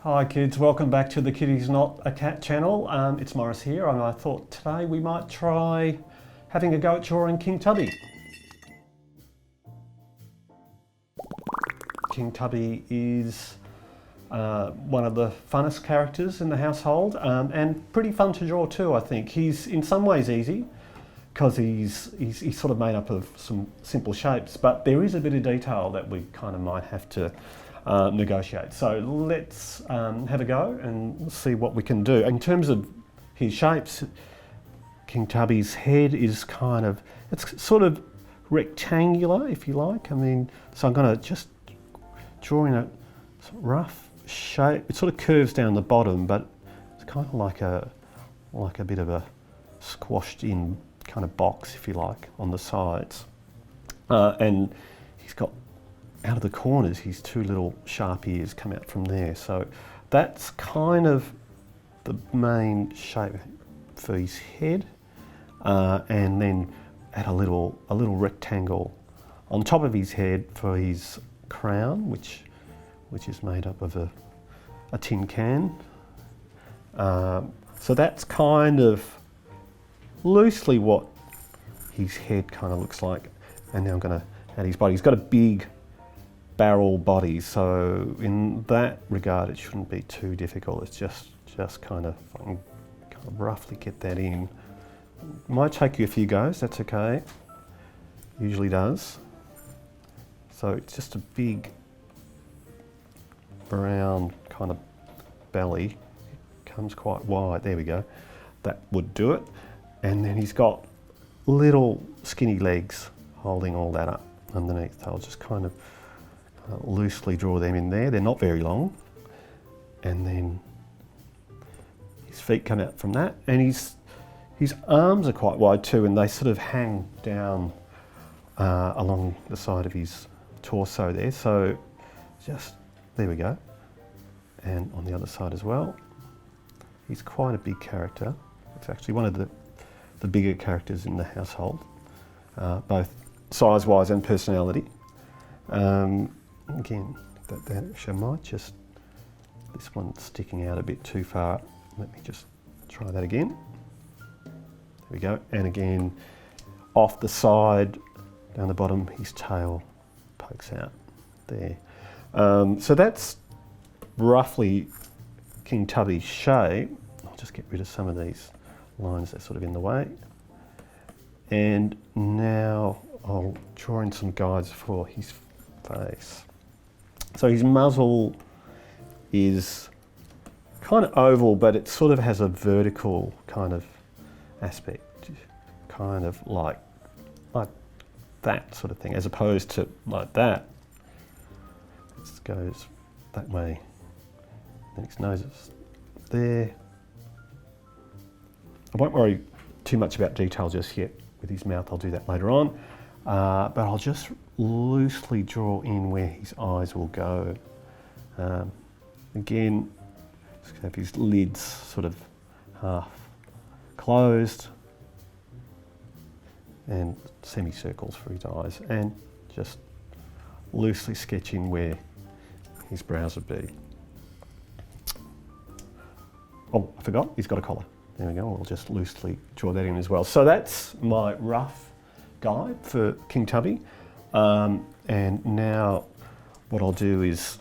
Hi kids, welcome back to the Kitty's Not a Cat channel. It's Maurice here, and I thought today we might try having a go at drawing King Tubby. King Tubby is one of the funnest characters in the household, and pretty fun to draw too, I think. He's in some ways easy because he's sort of made up of some simple shapes, but there is a bit of detail that we kind of might have to negotiate. So let's have a go and see what we can do. In terms of his shapes, King Tubby's head is it's sort of rectangular, if you like. So I'm going to just draw in a rough shape. It sort of curves down the bottom, but it's kind of like a bit of a squashed in kind of box, if you like, on the sides. And he's got, out of the corners, his two little sharp ears come out from there. So that's kind of the main shape for his head. And then add a little rectangle on top of his head for his crown, which is made up of a tin can. So that's kind of loosely what his head kind of looks like. And now I'm going to add his body. He's got a big barrel body, so in that regard it shouldn't be too difficult. It's just kind of, I can kind of roughly get that in. Might take you a few goes, that's okay. Usually does. So it's just a big brown kind of belly. It comes quite wide, there we go. That would do it. And then he's got little skinny legs holding all that up underneath. I'll just kind of loosely draw them in there. They're not very long. And then his feet come out from that. And his arms are quite wide too, and they sort of hang down along the side of his torso there. So just, there we go. And on the other side as well. He's quite a big character. It's actually one of the bigger characters in the household, both size-wise and personality. Again, that actually might just, this one's sticking out a bit too far. Let me just try that again. There we go. And again, off the side, down the bottom, his tail pokes out there. So that's roughly King Tubby's shape. I'll just get rid of some of these lines that are sort of in the way. And now I'll draw in some guides for his face. So his muzzle is kind of oval, but it sort of has a vertical kind of aspect, kind of like that sort of thing, as opposed to like that. It goes that way. Then his nose is there. I won't worry too much about detail just yet with his mouth. I'll do that later on. But I'll just loosely draw in where his eyes will go. Again, just have his lids sort of half closed and semicircles for his eyes, and just loosely sketch in where his brows would be. Oh, I forgot, he's got a collar. There we go, I'll just loosely draw that in as well. So that's my rough guide for King Tubby. And now what I'll do is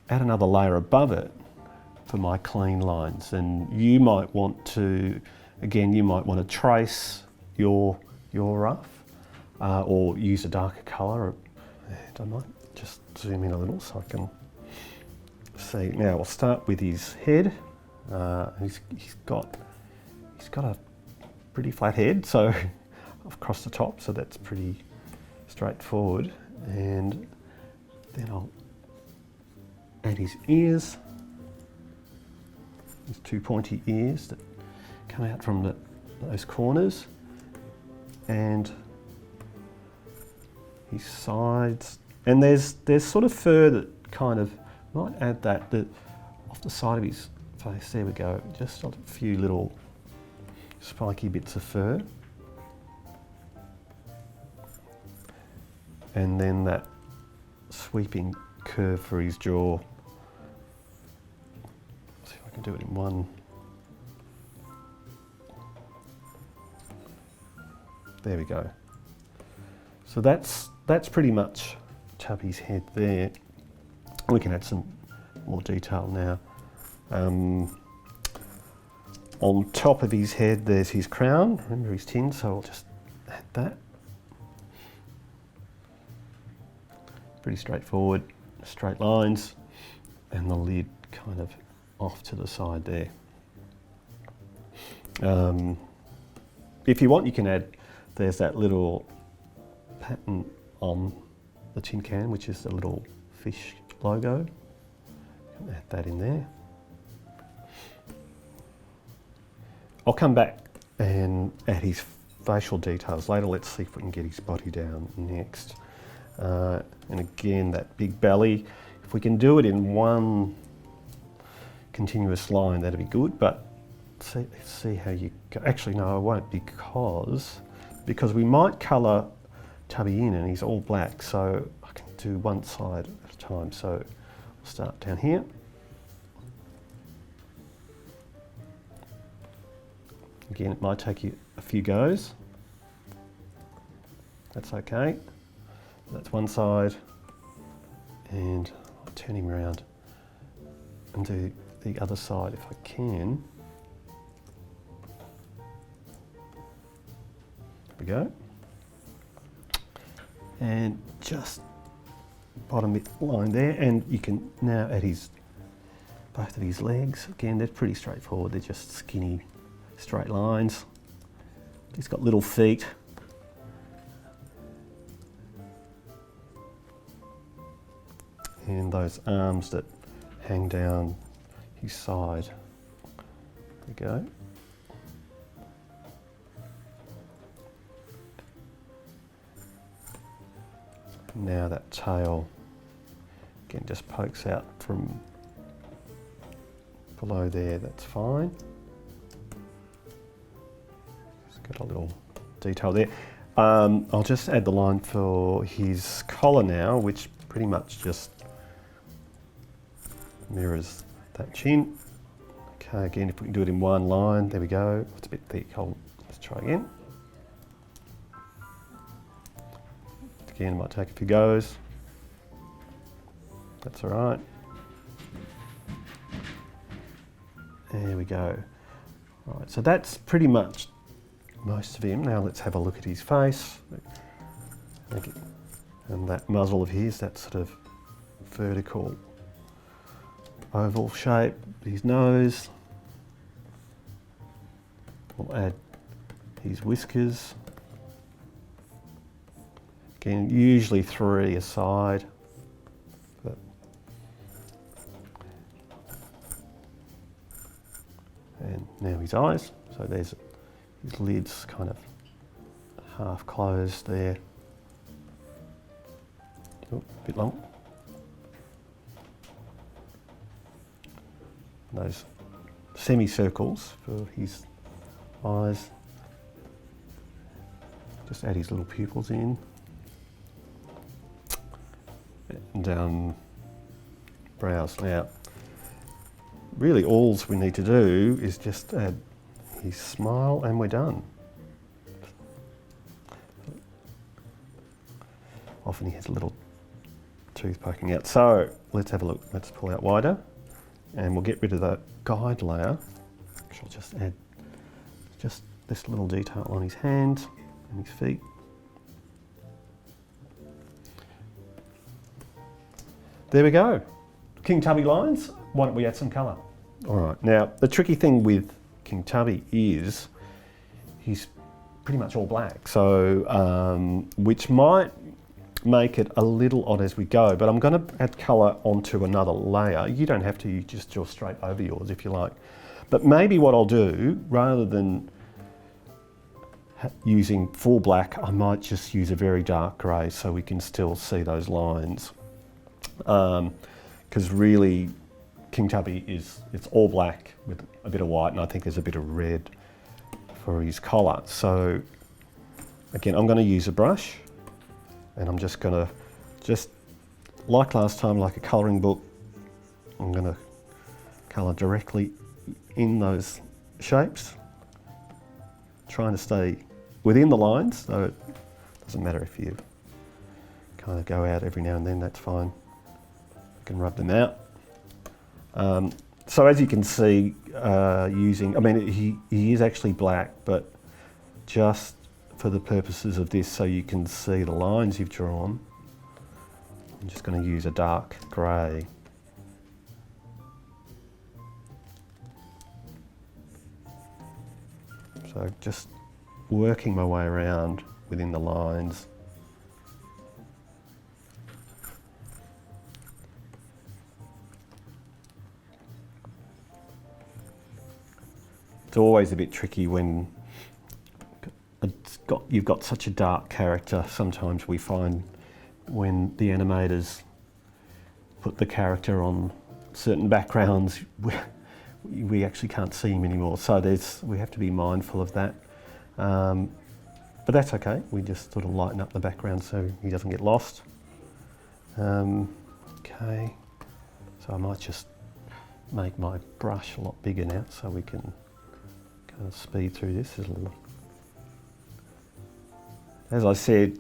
add another layer above it for my clean lines. And you might want to, again, you might want to trace your rough or use a darker colour. And I might just zoom in a little so I can see. Now we'll start with his head. He's got a pretty flat head, so across the top, so that's pretty straightforward. And then I'll add his ears, his two pointy ears that come out from those corners, and his sides. And there's sort of fur that kind of, might add that off the side of his face. There we go, just a few little spiky bits of fur. And then that sweeping curve for his jaw do it in one. There we go. So that's pretty much Tubby's head there. We can add some more detail now. On top of his head, there's his crown. Remember, he's tin, so I'll just add that. Pretty straightforward, straight lines, and the lid kind of off to the side there. If you want, you can add, there's that little pattern on the tin can, which is the little fish logo. Add that in there. I'll come back and add his facial details later. Let's see if we can get his body down next. And again, that big belly, if we can do it in one continuous line, that'd be good, but let's see how you go. Actually, no, I won't, because we might colour Tubby in and he's all black, so I can do one side at a time. So we'll start down here. Again, it might take you a few goes. That's okay. That's one side, and I'll turn him around and do the other side if I can. There we go. And just bottom bit line there, and you can now add both of his legs. Again, they're pretty straightforward. They're just skinny, straight lines. He's got little feet. And those arms that hang down his side. There we go. Now that tail, again, just pokes out from below there, that's fine. Just got a little detail there. I'll just add the line for his collar now, which pretty much just mirrors that chin. Okay, again, if we can do it in one line, there we go. It's a bit thick, let's try again. Again, it might take a few goes. That's all right. There we go. All right, so that's pretty much most of him. Now let's have a look at his face. And that muzzle of his, that sort of vertical oval shape, his nose. We'll add his whiskers. Again, usually 3 a side. And now his eyes. So there's his lid's kind of half closed there. Oh, a bit long. Those semicircles for his eyes. Just add his little pupils in. And brows. Now, really all we need to do is just add his smile and we're done. Often he has a little tooth poking out. So let's have a look. Let's pull out wider and we'll get rid of the guide layer. I'll just add just this little detail on his hands and his feet. There we go. King Tubby lines. Why don't we add some colour? All right. Now, the tricky thing with King Tubby is he's pretty much all black. So, which might make it a little odd as we go, but I'm going to add colour onto another layer. You don't have to, you just draw straight over yours if you like. But maybe what I'll do, rather than using full black, I might just use a very dark grey so we can still see those lines. Because really King Tubby it's all black with a bit of white, and I think there's a bit of red for his collar. So again, I'm going to use a brush and I'm just going to, just like last time, like a colouring book, I'm going to colour directly in those shapes, trying to stay within the lines, so it doesn't matter if you kind of go out every now and then, that's fine. You can rub them out. So as you can see, he is actually black, but just for the purposes of this, so you can see the lines you've drawn, I'm just going to use a dark grey. So just working my way around within the lines. It's always a bit tricky when you've got such a dark character. Sometimes we find when the animators put the character on certain backgrounds, we actually can't see him anymore. So we have to be mindful of that. But that's okay. We just sort of lighten up the background so he doesn't get lost. Okay, so I might just make my brush a lot bigger now so we can kind of speed through this a little. As I said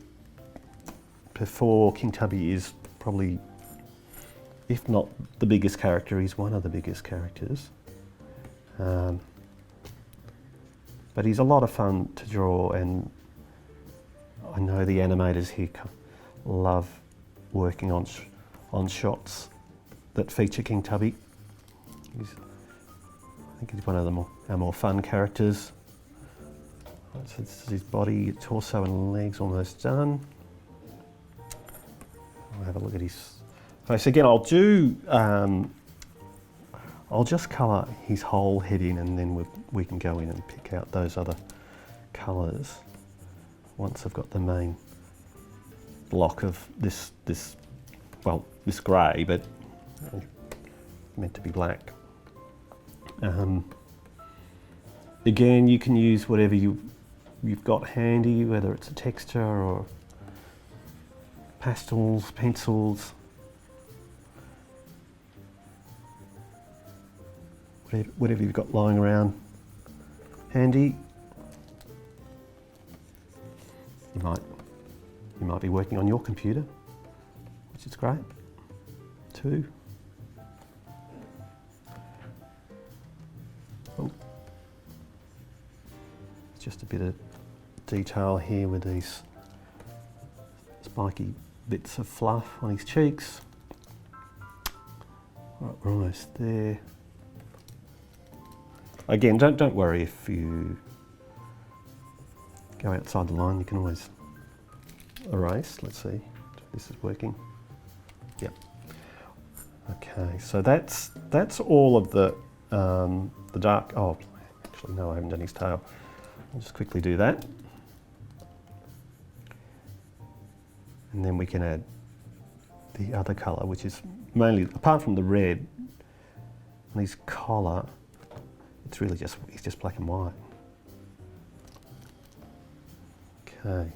before, King Tubby is probably, if not the biggest character, he's one of the biggest characters. But he's a lot of fun to draw, and I know the animators here love working on shots that feature King Tubby. I think he's one of our more fun characters. Right, so this is his body, torso and legs almost done. I'll have a look at his face again. I'll just colour his whole head in, and then we can go in and pick out those other colours once I've got the main block of this grey, but meant to be black. Again, you can use whatever you've got handy, whether it's a texture or pastels, pencils, whatever you've got lying around handy. You might be working on your computer, which is great too. Oh. Just a bit of detail here with these spiky bits of fluff on his cheeks. Right, we're almost there. Again, don't worry if you go outside the line. You can always erase. Let's see if this is working. Yep. Okay, so that's all of the dark. Oh, actually no, I haven't done his tail. I'll just quickly do that. And then we can add the other colour, which is mainly, apart from the red, on his collar, it's really he's just black and white. Okay.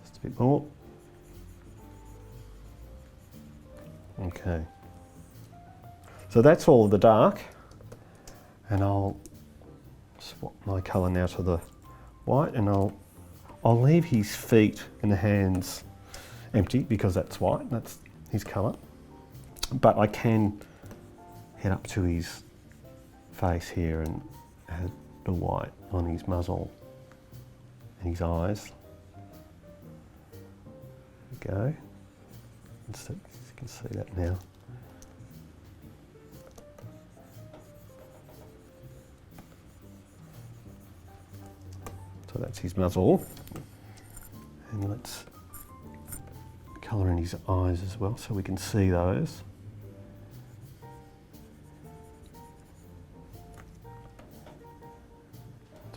Just a bit more. Okay. So that's all of the dark. And I'll swap my colour now to the white, and I'll leave his feet and the hands empty because that's white, that's his colour. But I can head up to his face here and add the white on his muzzle and his eyes. There we go. You can see that now. So that's his muzzle. And let's colour in his eyes as well so we can see those.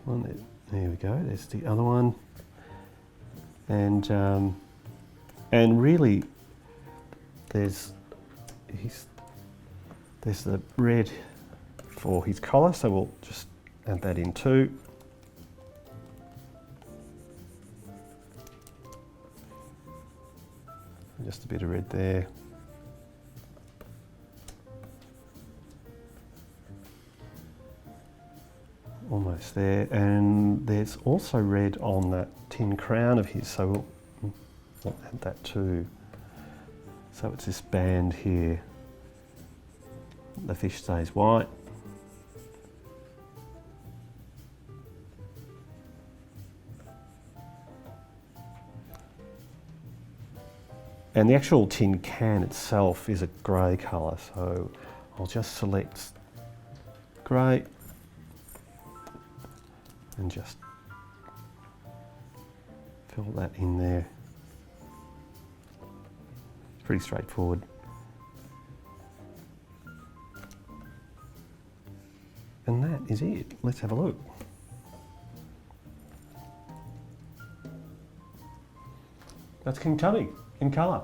One there we go. There's the other one, and really, there's the red for his collar. So we'll just add that in too. Just a bit of red there. almost there. And there's also red on that tin crown of his, so we'll add that too. So it's this band here. The fish stays white. And the actual tin can itself is a grey colour, so I'll just select grey and just fill that in there. It's pretty straightforward. And that is it. Let's have a look. That's King Tubby in colour.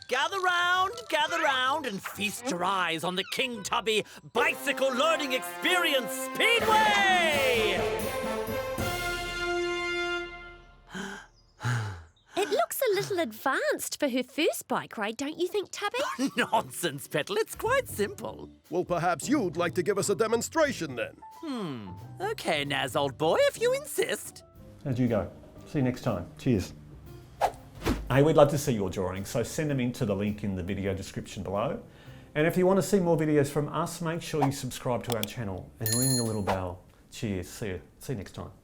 Gather round and feast your eyes on the King Tubby Bicycle Learning Experience Speedway! It looks a little advanced for her first bike ride, don't you think, Tubby? Nonsense, Petal, it's quite simple. Well, perhaps you'd like to give us a demonstration then. Okay, Naz, old boy, if you insist. As you go. See you next time. Cheers. Hey, we'd love to see your drawings, so send them in to the link in the video description below. And if you want to see more videos from us, make sure you subscribe to our channel and ring the little bell. Cheers. See you next time.